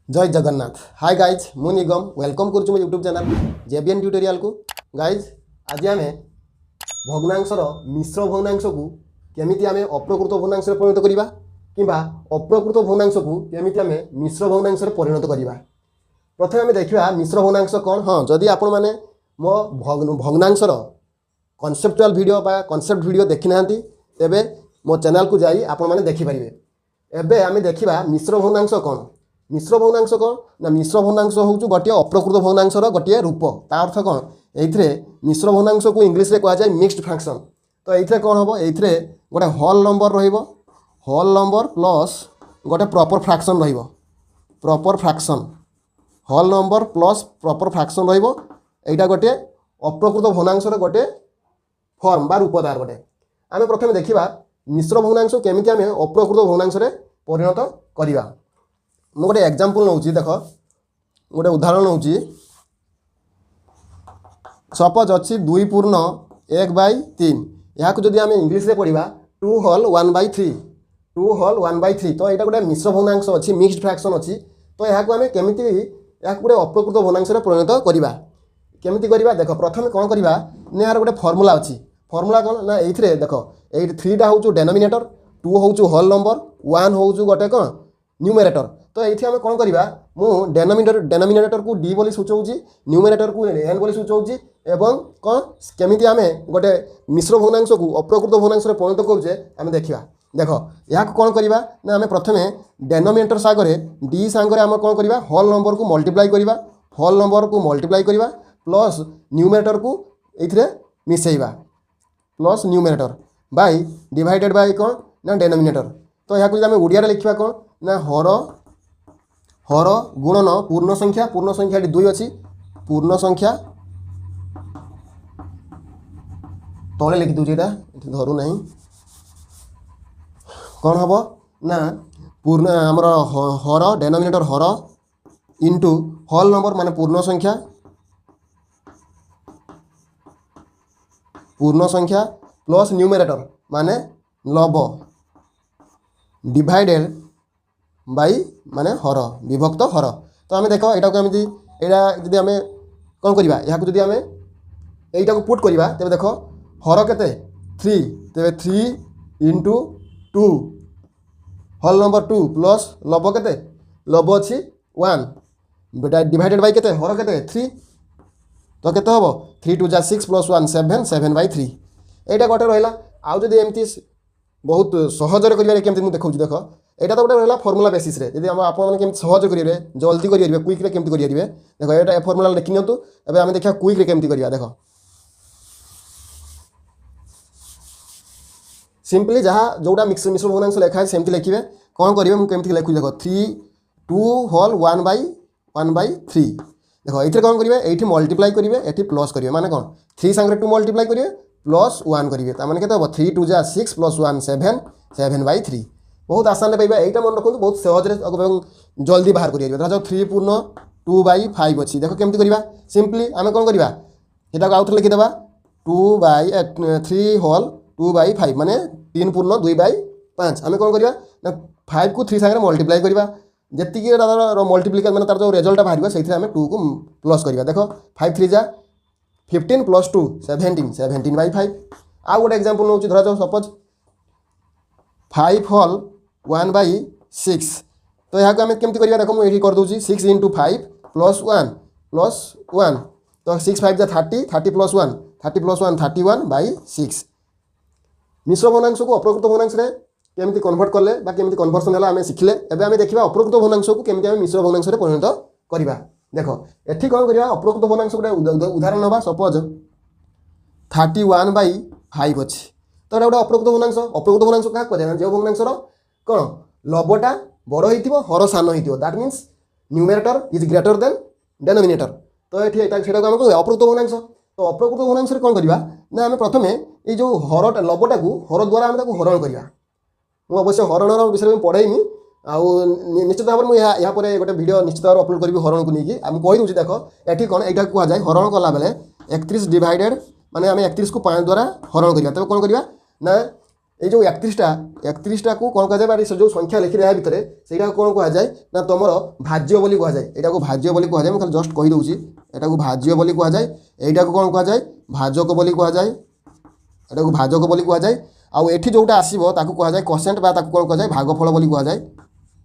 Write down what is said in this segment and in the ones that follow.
जय Jagannath. Hi guys, मु निगम welcome करुछु मो यूट्यूब चैनल जेबीएन ट्यूटोरियल को। गाइज आज आम भग्नांशर मिश्र भग्नांश को केमिति आम अप्रकृत भग्नांश परिणत करवा किंबा अप्रकृत भग्नांश को केमिति आम मिश्र भग्नांश परिणत करवा। प्रथम आम देखा मिश्र भग्नांश कौन। हाँ, जदि आपण मैंने मो भग्नांशर कनसेप्चुअल वीडियो बा कनसेप्ट वीडियो देखी ना तेबे मो चैनल को जाई आपण मैंने देखिपारे। एबे आम देखा मिश्र भग्नांश कौन। मिश्र भग्नांश कौन ना मिश्र भग्नांश हूँ गोटे अप्रकृत भग्नांशर गोटे रूप। ता अर्थ कौन, ये मिश्र भग्नांश को इंग्लीश रे कहा जाए मिक्स्ड फ्रैक्शन। तो ये कौन हम ये गोटे whole number whole number plus गोटे proper fraction proper fraction whole number plus proper fraction रहा गोटे अप्रकृत भग्नांशर गोटे फॉर्म बा रूप तार गोटे। आम प्रथम देखा मिश्र भग्नांश केमिति आम अप्रकृत भग्नांश परिणत करवा। मु गोटे एग्जांपल नौ देख गोटे उदाहरण नौ। सपोज अच्छी 2 पूर्ण 1/3 यहाँ को जब आम इंग्लीश रे पढ़ा 2 होल 1/3 2 होल 1/3। तो यहाँ गोटे मिश्र भग्नांश अच्छी मिक्स्ड फ्रैक्शन अच्छी। तो यहाँ को आम केमिति गोटे अप्रकृत भग्नांश परिणत करवा केमिति करवा। देख प्रथम कौन करवा ना यार गोटे फर्मूला अच्छी। फर्मूला कौन ना ये देख ये 3 टा हूँ डेनोमिनेटर, 2 हूँ होल नंबर, 1 हूँ गोटे कौन न्यूमरेटर। तो ये आम कौन करवा मु डेनोमिनेटर को डी बोली सूचाऊँ, न्यूमरेटर को एन बोली सूचाऊँ एवं कौन केमिति आम गोटे मिश्र भग्नांश को अप्रकृत भग्नांश परिणत करुचे आम देखा। देख यहाँ कौन करवा ना आम प्रथम डेनोमिनेटर सागर डी सांगे आम कौन करवा होल नंबर को मल्टीप्लाई करवा होल नंबर को मल्टीप्लाई करवा प्लस न्यूमरेटर को ये मिसेवा plus numerator by divided by कौन ना डेनोमिनेटर। तो यहाँ आम ओडिया लिखा कौन ना हर गुणन पूर्ण संख्या 2 अच्छी पूर्ण संख्या तले लिखि दूसरी धरू ना कौन हम ना पूर्ण आमर हर डेनोमिनेटर हर इंटू होल नंबर माने पूर्ण संख्या प्लस न्यूमरेटर माने लब डिवाइडेड बाई माने हर विभक्त हर। तो आम देख यहाँ को एमती यहाँ जब आम कौन करवा यहाँ को आम यहीटा को पुट करवा तेज देख हर केते 3 तेरे 3 इंटू 2 होल नंबर 2 प्लस लब केते लब अच्छी 1 डिवाइडेड बाई केते हर केते 3। तो केते हम 3 2 जा 6 प्लस 1 7 7/3 यहाँ गोटे रहा। आउ जब एमती बहुत सहजरे करेंगे केमती देखा देख यहाँ तो गोटे रहा फर्मूला बेसिस रे जब आप सहज करेंगे जल्दी करेंगे क्विक रे केमती करेंगे देख ये फर्मूला देखी नियंतु। एबे आम देखा क्विक रे केमती करवा। देख सिंपली जहाँ जोटा मिश्र भग्नांश लिखा है सेमती लिखे कौन करेंगे मुझे केमती लिखुँ देख 2 होल 1/3 देख ये कौन करेंगे ये मल्टीप्लाई करेंगे ये प्लस करेंगे माने कौन 3 सांगे 2 मल्टीप्लाई करेंगे प्लस 1 करेंगे ताने केते हम 3 2 जा 6 प्लस 1 7 7/3। बहुत आसान पाइबा यहाँ मन रखुद बहुत सहज जल्दी बाहर करेंगे। धर 3 पूर्ण 2/5 अच्छी देख केमती करवा सिंपली आम कौन करवा यहाँ आउ थे लिखिदेवा 3 होल 2/5 माने 3 पूर्ण 2/5 आम कौन करवा ना 5 को 3 सांगे मल्टीप्लाई करवा जी मल्टीप्लिकेशन मैंने तार जो रिजल्ट बाहर से 2 को प्लस करवा। देख 5 3 जा 15 प्लस 2 17/5। आउ गोटे एग्जांपल नौ धर सपोज 5 होल 1/6 तो यहाँ को आम केमती करवा देख मुझे कर दूसरी 6 इंटू 5 प्लस 1 तो 6 5 जा 30 30 प्लस 1 30 प्लस 1 31/6। मिश्र भग्नांश को अप्रकृत भग्नांश केमती कन्वर्ट कले केमती कन्वर्सन है आम शिखिले। एबे आम देखा अप्रकृत भग्नांश को केमती आम मिश्र भग्नांश परिणत करवा। देख एठी कौन करवा अप्रकृत भग्नांश गोटे उदाहरण नवा सपोज 31/5 अच्छी। तो गोटे अप्रकृत भग्नांश क्या करें जो भग्नांशर कौन लबटा बड़ हो हर सान हो that means numerator is greater than denominator. तो ये आम कह अप्रकृत भग्नांश। तो अप्रकृत भग्नांश कौन करवा ना आम प्रथम ये जो हर लबटा को हर द्वारा आम हरण करवा। मुझे अवश्य हरणर विषय में पढ़ेनी आउ निश्चित भाव में यहाँ पर गोटे वीडियो निश्चित भाव अपलोड करी हरण को लेकिन आम कहीदे देख ये कौन यहाँ कहुए हरण कला बेले 31 डिवाइडेड माने आम 31 को 5 द्वारा हरण करवा। तब कौन करवा ना এই যে 31টা को कौन कहुए से जो संख्या लिखी रहा भितर से कौन कहुए ना तुम भाज्य बोली कहुए यहाँ को भाज्य बोली कहुए मुझे जस्ट कहीदे यहाँ को भाज्य बोली कहुए यहाँ को कौन कहुए भाजक बोली कहुए यहाँ को भाजक बोली कहुए आउ एठी जोटा आसीबो ताकू कहुए कोसेंट बा ताकू कौन कहुए भागफल बोली कहुए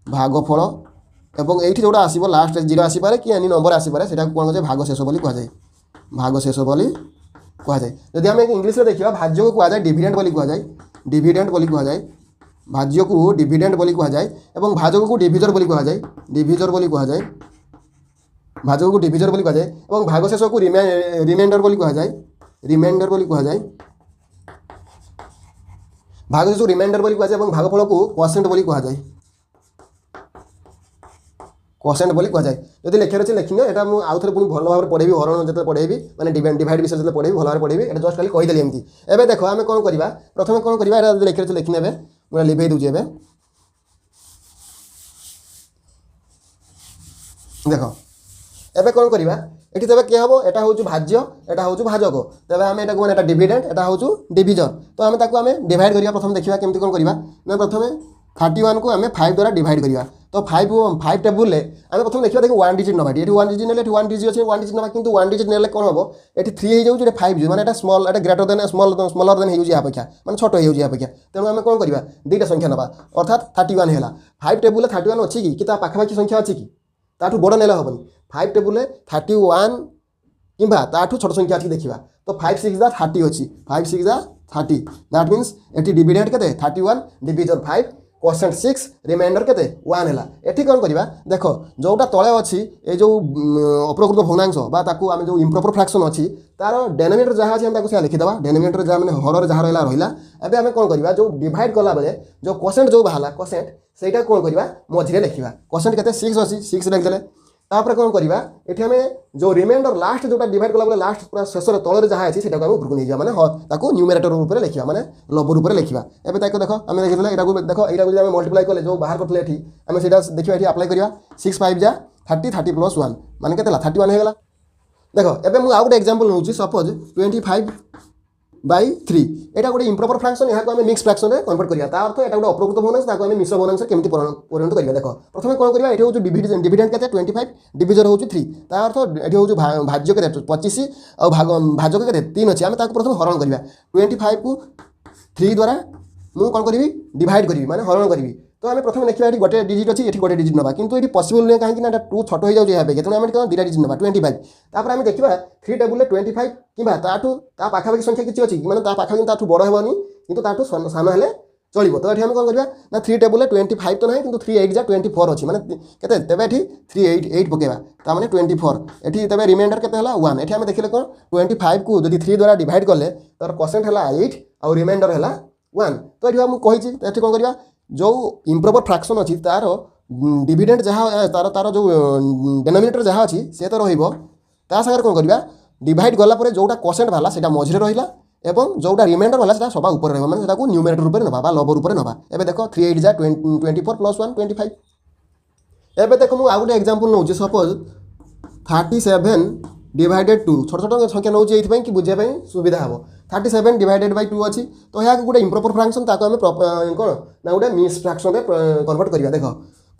भागफल एवं ये जोटा आसीबो लास्ट 0 आसीपारे कि एनी नंबर आसीपारे सेटा कौन कहुए भाग शेष बोली कहुए भाग शेष बोली कहुए जदि आम इंग्लीश में देखा भाज्य को कहुए डिविडेंड बोली कहुए डिविडेंड बोली कहुए भाज्य को डिविडेंड बोली कहुए एवं भाजक को डिविजर बोली कहुए डिविजर बोली कहुए भाजक को डिविजर बोली कहुए एवं भाग शेष को रिमाइंडर बोली कहुए रिमाइंडर बोली कहुए भाग शेष को रिमाइंडर बोली कहुए एवं भागफल को कोसेंट बोली कहुए कोसेंट बोली कहुए जब लिखार अच्छे लिखिन यहाँ मुझे आउ थे पुणी भल भाव पढ़ेबी हरण जो पढ़ेबी मैंने डिवाइड विषय जो पढ़ेबी भल भाव पढ़ेबी ये जस्ट खाली कहीदेली एमती एवं देख आम कौन करवा प्रथम कौन करवा लिखार अच्छे लिखिने मुझे लिभे दूसरी एवं देख एवं कौन करवा ये तेज किए हम यहाँ हूँ भाज्य यहाँ हूँ भाजक तेज आम यहाँ मैंने डिविडेंड यहाँ हूँ डिविजर तो आम ताको डिवाइड करवा प्रथम देखा केमती कौन करवा ना प्रथम 31 को आम 5 द्वारा डिवाइड करवा तो 5 टेबुल आम प्रथम देखा देखिए 1 डिजिट नवा ये 1 डिजिट ने 1 डिजिट अच्छे 1 डिजिट नवा कि 1 डिजिट ने कौन हम ये 3 हो जाए 5 माने ये स्मॉल ये ग्रेटर देन स्मॉलर देन हो अपेक्षा माने छोट हो अपेक्षा तेणु आम कौन करवा दुईटा संख्या नवा अर्थात 31 है 5 टेबुल 31 अच्छी कि पाखापाखी संख्या अच्छी कि ताठू बड़ नेले हेनी 5 टेबुल 31 कि ताठू छोट संख्या अच्छी देखा तो 5 6 30 अच्छी 5 6 30 दैट मीन्स ये डिविडेंड के 31 डिविजन 5 कोसेंट 6 रिमाइंडर के 1 है ये कौन करवा देख जोटा तले अच्छी ये जो अप्रकृत भग्नांश आम जो इम्प्रॉपर फ्रैक्शन अच्छी तार डेनोमिनेटर जहाँ अच्छी हम लिखिदेवा डेनोमिनेटर जहाँ मैंने हर जहाँ रहा एवं आम कौन करवा जो डिवाइड कला बेले जो कोसेंट जो बाहर कोसेंट से कौन करवा मझे लिखा कोसेंट के 6 अच्छी 6 लिखिदे तापर कौन करवा ये आम जो रिमाइंडर लास्ट जो डिवाइड कला लास्ट पूरा शेष तौर जहाँ अच्छी से उपरको नहीं जाए मैंने न्यूमेरेटर रूप में लिखा मैंने लब रूप में लिखा एवं देख आम देखिए यहाँ देख यहाँ मल्टीप्लाई कले जो बाहर करते आम से देखा ये अप्लाई करवा 6 5 जा 30 30 प्लस 1 मान के 31 होगा देख एवं मुझे आउ गोटे एक्जाम्पल नौ सपोज 25/3 यहाँ गोटे इम्प्रॉपर फ्रैक्शन यहाँ को मिक्स फ्रैक्शन में कन्वर्ट करवा अर्थ यहाँ गोटे अप्रकृत भग्नांश ताको आम मिश्र भग्नांश केमती परिणत करवा देख प्रथम कौन करवा ये हूँ डिविडेंड के 25 डिविजन हूँ 3 ता अर्थ ये हूँ भाज्य के 25 और भाजक के 3 अच्छे आम प्रथम हरण करवा 25 को 3 द्वारा मुझे कौन करी डिवाइड करी माने हरण करी तो आम प्रथम देखा ये गोटे डिजिट अच्छी ये गोटे डिजिट नवा किंतु ये पॉसिबल नहीं कहीं 2 छोट हो जाए तेनाली आम दुटा डिजिट नवा 25 तापर आम देखा 3 टेबुल 25 कि पाखापाखी संख्या किसी अच्छी मैंने पाखापाखी ताठू बड़ हेनी कि ताठू सान हेले चलो तो ये कौन करवा ना 3 टेबुल 25 तो ना कि 3 8 जा 24 अच्छी मैंने के तेज ये 3 8 पकेवा ताने 24 ये तेज रिमाइंडर के 1 ये आम देखिए कौन 25 को जब 3 द्वारा डिवाइड कले तार कोसेंट है 8 और रिमाइंडर है 1 तो ये मुझे कौन करवा जो इम्प्रॉपर फ्रैक्शन अच्छी तार डिविडेंड जहाँ तार जो डेनोमिनेटर जहाँ अच्छी से तो रहा कौन करवा डिवाइड गलापर जोटा कोसेंट वाला से मझे रहा एवं जोटा रिमाइंडर वाला से सभा ऊपर रहा मैंने न्यूमेरेटर रूप में नवा लब रूप में नवा एवं देख 3 8 जा 24 प्लस 1 25 एवं देख मुझे आउ गोटे एक्जाम्पल नौ सपोज 37 डिवाइडेड 2 छोट छोट संख्या नौ कि बुझे सुविधा हम 37 डिवाइडेड बाय 2 अच्छी तो यहाँ गोटे इम्प्रॉपर फ्रैक्शन ताको आम कौन ना गोटे मिक्स फ्रैक्शन में कन्वर्ट करवा देख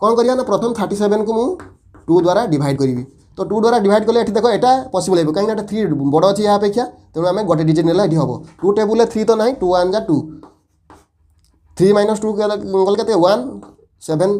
कौन करवा ना प्रथम 37 को मुझे 2 द्वारा डिवाइड करी तो 2 द्वारा डिवाइड कले देख यहाँ पॉसिबल हो कहीं 3 बड़ अच्छी यहाँ अपेक्षा तेणु आम गोटे डिजिट ने ये हम 2 टेबुल 3 तो ना 2 1 जा 2 3 - 2 गल 1 7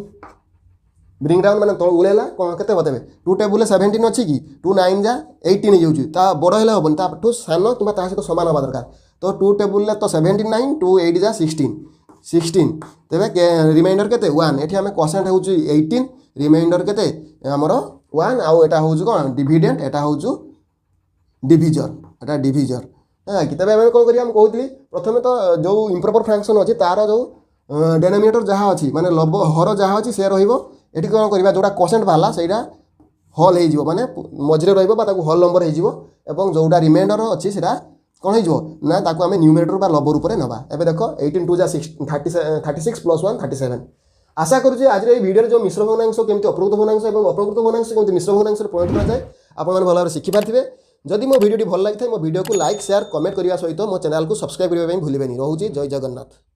ब्रिंग डाउन मैंने तल उड़ेला कौन के बतेबे 2 टेबुल 17 अच्छी कि 2 9 जा 18 हो बड़ है हेनी ताठू सान कि सहित सामान हवा दरकार तो 2 टेबुल तो 17 9 2 8 जा 16 तेरे रिमाइंडर के 1 ये आम कोसेंट हूँ 18 रिमाइंडर के आमर 1 आउ एटा हूँ कौन डिविडेंड एटा हूँ डिविजर एटा डिविजर हाँ कि तेज कौन करें कहती प्रथम तो जो इम्प्रॉपर फ्रैक्शन अच्छी तार जो डेनोमिनेटर जहाँ अच्छी माने लब हर जहाँ अच्छी से ये कौन करवा जोटा कोसेंट वाला से हल हो माने मझे रल नंबर हो जोटा रिमाइंडर अच्छी से कौन हो ना आम न्यूमेरेटर बा लब रूप में नवा एवं देख 18 2 जा 36 प्लस 1 37 आशा करुँचे आज ये वीडियो जो मिश्र भग्नांश केमती अप्रकृत भग्नांश और अप्रकृत भग्नांश केमती मिश्र भग्नांश परिणत कराए आपने भल भाव शिखिपारे जदि मो वीडियो भल लगी मो वीडियो को लाइक शेयर कमेंट करने सहित मो चैनल को सब्सक्राइब करने भूलें रोचे जय जगन्नाथ।